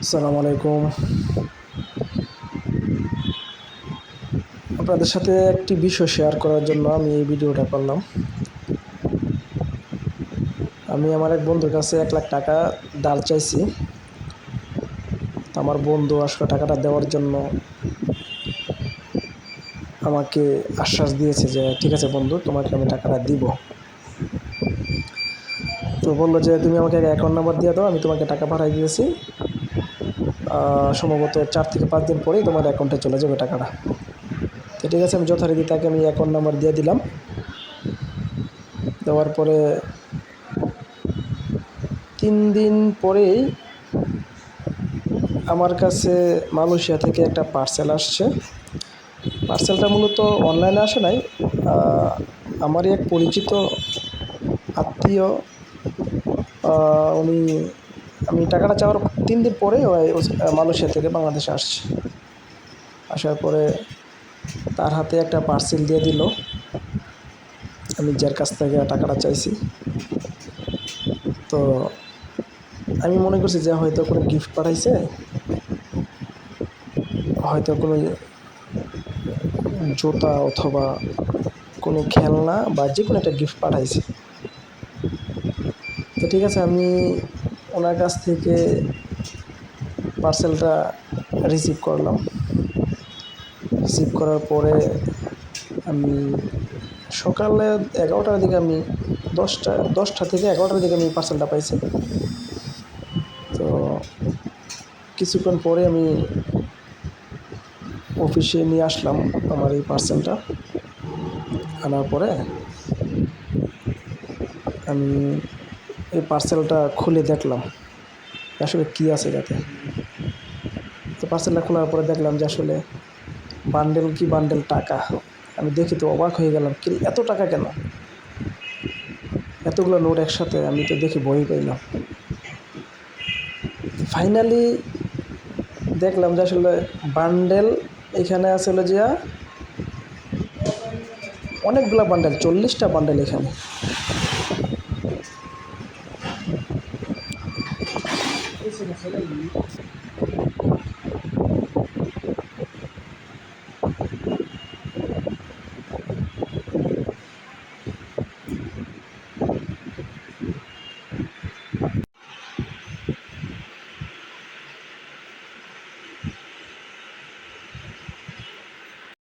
আসসালামু আলাইকুম। আপনাদের সাথে একটি বিষয় শেয়ার করার জন্য আমি এই ভিডিওটা করলাম। আমি আমার এক বন্ধুর কাছে 1 লাখ টাকা ধার চাইছি। আমার বন্ধু আসলে টাকাটা দেওয়ার জন্য আমাকে আশ্বাস দিয়েছে যে ঠিক আছে বন্ধু, তোমাকে আমি টাকাটা দিব। তো বললো যে তুমি আমাকে অ্যাকাউন্ট নাম্বার দিয়ে দাও, আমি তোমাকে টাকা পাঠিয়ে দিয়েছি। সম্ভবত 4 থেকে 5 দিন পরেই তোমার অ্যাকাউন্টে চলে যাবে টাকাটা। তো ঠিক আছে, আমি যথারীতি তাকে আমি অ্যাকাউন্ট নাম্বার দিয়ে দিলাম। দেওয়ার পরে 3 দিন পরেই আমার কাছে মালয়েশিয়া থেকে একটা পার্সেল আসছে। পার্সেলটা মূলত অনলাইনে আসে নাই, আমারই এক পরিচিত আত্মীয়, উনি, আমি টাকাটা চাওয়ার 3 দিন পরে মালয়েশিয়া থেকে বাংলাদেশে আসছে। আসার পরে তার হাতে একটা পার্সেল দিয়ে দিল আমি যার কাছ থেকে টাকাটা চাইছি। তো আমি মনে করছি যে হয়তো কোনো গিফট পাঠাইছে, হয়তো কোনো জুতা অথবা কোনো খেলনা বা যে কোনো একটা গিফট পাঠাইছে। তো ঠিক আছে, আমি ওনার কাছ থেকে পার্সেলটা রিসিভ করলাম। রিসিভ করার পরে আমি সকালে 11টার দিকে, আমি 10টা থেকে 11টার দিকে আমি পার্সেলটা পাইছি। তো কিছুক্ষণ পরে আমি অফিসে নিয়ে আসলাম আমার এই পার্সেলটা। আনার পরে আমি এই পার্সেলটা খুলে দেখলাম আসলে কী আছে এটাতে। তো পার্সেলটা খোলার পরে দেখলাম যে আসলে বান্ডেল কি বান্ডেল টাকা। আমি দেখি তো অবাক হয়ে গেলাম, কি এত টাকা কেন, এতগুলো নোট একসাথে, আমি তো দেখি বই পাইলাম। ফাইনালি দেখলাম যে আসলে বান্ডেল এখানে আছে হলো যে অনেকগুলো বান্ডেল, 40টা বান্ডেল এখানে।